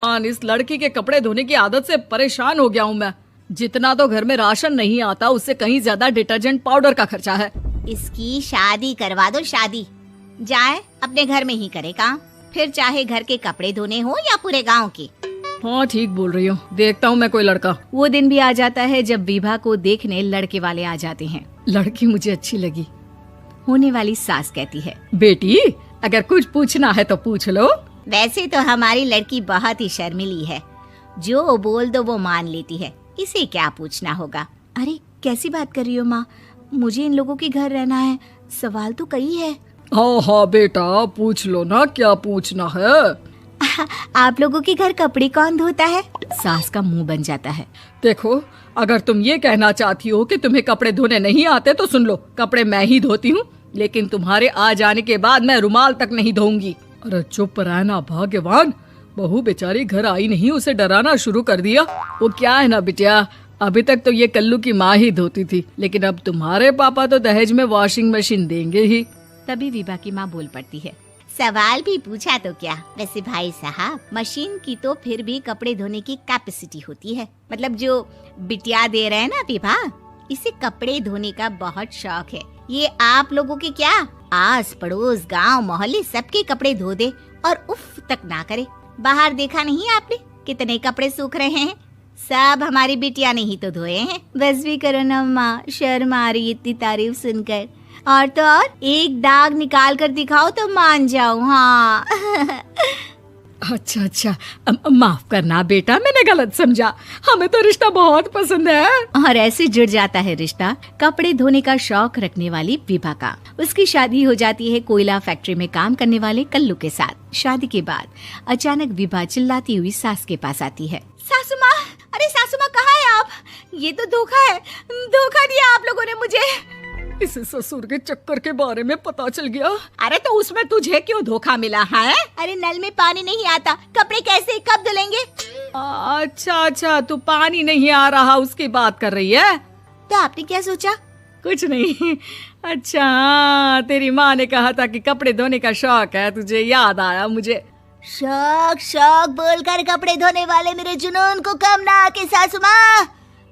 इस लड़की के कपड़े धोने की आदत से परेशान हो गया हूँ मैं। जितना तो घर में राशन नहीं आता उससे कहीं ज्यादा डिटर्जेंट पाउडर का खर्चा है। इसकी शादी करवा दो, शादी जाए अपने घर में ही करे काम, फिर चाहे घर के कपड़े धोने हो या पूरे गांव के। हाँ ठीक बोल रही हूँ, देखता हूँ मैं कोई लड़का। वो दिन भी आ जाता है जब विभा को देखने लड़के वाले आ जाते हैं। लड़की मुझे अच्छी लगी। होने वाली सास कहती है, बेटी अगर कुछ पूछना है तो पूछ लो। वैसे तो हमारी लड़की बहुत ही शर्मीली है, जो बोल दो वो मान लेती है, इसे क्या पूछना होगा। अरे कैसी बात कर रही हो माँ, मुझे इन लोगों के घर रहना है, सवाल तो कई है। हाँ हाँ बेटा पूछ लो ना, क्या पूछना है। आप लोगों के घर कपड़े कौन धोता है? सास का मुंह बन जाता है। देखो अगर तुम ये कहना चाहती हो कि तुम्हें कपड़े धोने नहीं आते तो सुन लो, कपड़े मैं ही धोती हूँ, लेकिन तुम्हारे आ जाने के बाद मैं रुमाल तक नहीं धोऊंगी। अरे चुप रहना भाग्यवान, बहू बेचारी घर आई नहीं, उसे डराना शुरू कर दिया। वो क्या है ना बिटिया, अभी तक तो ये कल्लू की माँ ही धोती थी, लेकिन अब तुम्हारे पापा तो दहेज में वॉशिंग मशीन देंगे ही। तभी विभा की माँ बोल पड़ती है, सवाल भी पूछा तो क्या। वैसे भाई साहब, मशीन की तो फिर भी कपड़े धोने की कैपेसिटी होती है, मतलब जो बिटिया दे रहे हैं ना विभा, इसे कपड़े धोने का बहुत शौक है। ये आप लोगों के क्या आस पड़ोस गांव मोहल्ले सबके कपड़े धो दे और उफ तक ना करे। बाहर देखा नहीं आपने कितने कपड़े सूख रहे हैं, सब हमारी बिटिया ने ही तो धोए हैं। बस भी करो ना माँ, शर्म आ रही इतनी तारीफ सुनकर। और तो और एक दाग निकाल कर दिखाओ तो मान जाऊं। हाँ अच्छा अच्छा, माफ करना बेटा, मैंने गलत समझा, हमें तो रिश्ता बहुत पसंद है। और ऐसे जुड़ जाता है रिश्ता कपड़े धोने का शौक रखने वाली विभा का। उसकी शादी हो जाती है कोयला फैक्ट्री में काम करने वाले कल्लू के साथ। शादी के बाद अचानक विभा चिल्लाती हुई सास के पास आती है। सासू माँ, अरे सासू माँ कहाँ है आप? ये तो धोखा है, धोखा दिया आप लोगों ने मुझे। इसे ससुर के चक्कर के बारे में पता चल गया। अरे तो उसमें तुझे क्यों धोखा मिला है? अरे नल में पानी नहीं आता, कपड़े कैसे कब धुलेंगे? अच्छा अच्छा, तू पानी नहीं आ रहा उसकी बात कर रही है। तो आपने क्या सोचा? कुछ नहीं। अच्छा हाँ, तेरी माँ ने कहा था कि कपड़े धोने का शौक है तुझे, याद आया मुझे। शौक शौक बोलकर कपड़े धोने वाले मेरे जुनून को कम ना आके सासू माँ,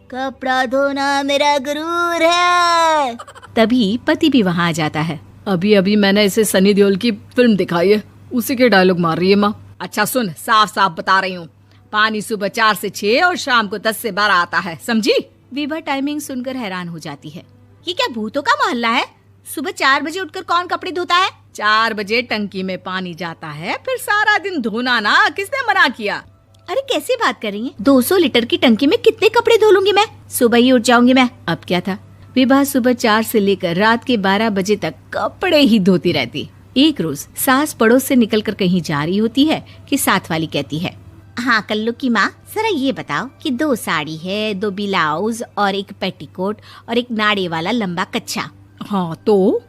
कपड़ा धोना मेरा गुरूर है। तभी पति भी वहाँ आ जाता है। अभी अभी मैंने इसे सनी देओल की फिल्म दिखाई है, उसी के डायलॉग मार रही है माँ। अच्छा सुन, साफ साफ बता रही हूँ, पानी सुबह 4 से 6 और शाम को 10 से 12 आता है, समझी? विभा टाइमिंग सुनकर हैरान हो जाती है। ये क्या भूतों का मोहल्ला है? सुबह 4 बजे उठकर कौन कपड़े धोता है? 4 बजे टंकी में पानी जाता है, फिर सारा दिन धोना ना, किसने मना किया? अरे कैसी बात कर रही हैं? 200 लीटर की टंकी में कितने कपड़े धो लूंगी मैं, सुबह ही उठ जाऊंगी मैं। अब क्या था, विभा सुबह 4 से लेकर रात के 12 बजे तक कपड़े ही धोती रहती। एक रोज सास पड़ोस से निकलकर कहीं जा रही होती है कि साथ वाली कहती है, हाँ कल्लू की माँ, जरा ये बताओ कि 2 साड़ी है, 2 ब्लाउज और एक पेटीकोट और एक नाड़े वाला लंबा कच्छा। हाँ तो?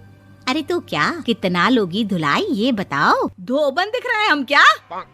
अरे तो क्या, कितना लोगी धुलाई ये बताओ। धोबन दिख रहे हैं हम क्या?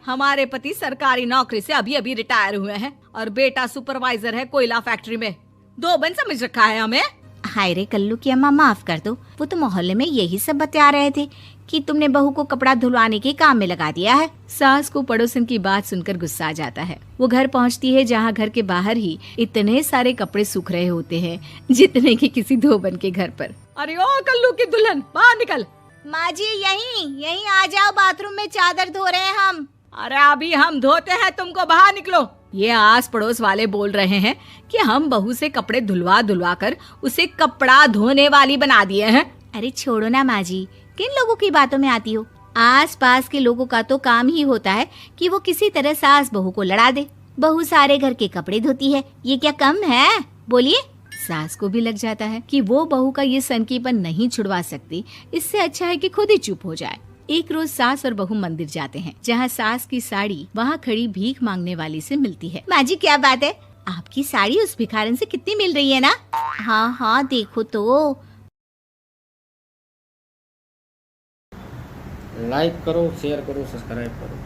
हमारे पति सरकारी नौकरी से अभी अभी रिटायर हुए हैं और बेटा सुपरवाइजर है कोयला फैक्ट्री में। धोबन समझ रखा है हमें। हाय रे कल्लू की अम्मा, माफ कर दो, वो तो मोहल्ले में यही सब बता रहे थे कि तुमने बहू को कपड़ा धुलवाने के काम में लगा दिया है। सास को पड़ोसन की बात सुनकर गुस्सा आ जाता है। वो घर पहुंचती है जहां घर के बाहर ही इतने सारे कपड़े सूख रहे होते हैं जितने कि किसी धोबन के घर पर। अरे ओ कल्लू की दुल्हन, बाहर निकल। माँ जी यहीं आ जाओ, बाथरूम में चादर धो रहे हैं हम। अरे अभी हम धोते हैं, तुमको बाहर निकलो। ये आस पड़ोस वाले बोल रहे हैं कि हम बहू से कपड़े धुलवा धुलवा कर उसे कपड़ा धोने वाली बना दिए हैं। अरे छोड़ो ना माँ जी, किन लोगों की बातों में आती हो? आस पास के लोगों का तो काम ही होता है कि वो किसी तरह सास बहू को लड़ा दे। बहू सारे घर के कपड़े धोती है, ये क्या कम है? बोलिए। सास को भी लग जाता है कि वो बहू का ये सनकीपन नहीं छुड़वा सकती, इससे अच्छा है कि खुद ही चुप हो जाए। एक रोज सास और बहू मंदिर जाते हैं, जहाँ सास की साड़ी वहाँ खड़ी भीख मांगने वाली से मिलती है। माँ जी क्या बात है, आपकी साड़ी उस भिखारन से कितनी मिल रही है ना? हाँ हाँ देखो तो। लाइक करो, शेयर करो, सब्सक्राइब करो।